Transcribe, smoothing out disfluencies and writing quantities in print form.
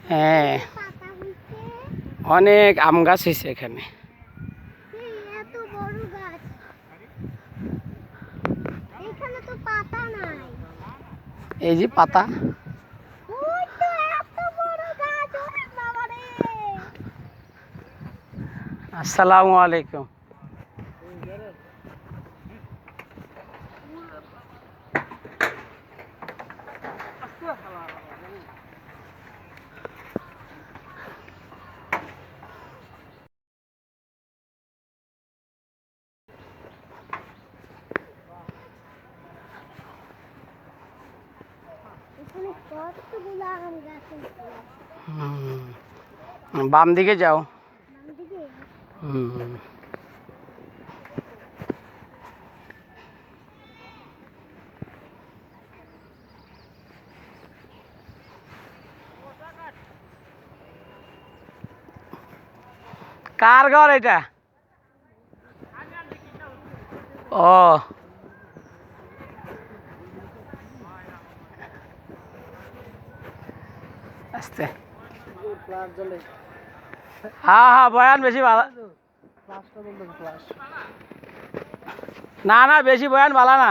হ্যাঁ, অনেক আম গাছ হয়েছে এখানে। এই যে পাতা। আসসালামু আলাইকুম। বাম দিকে যাও। কার ঘর এটা? ও, আস্তে। হ্যাঁ হ্যাঁ, বয়ান বেশি ভালো না, না বেশি বয়ান ভালো না।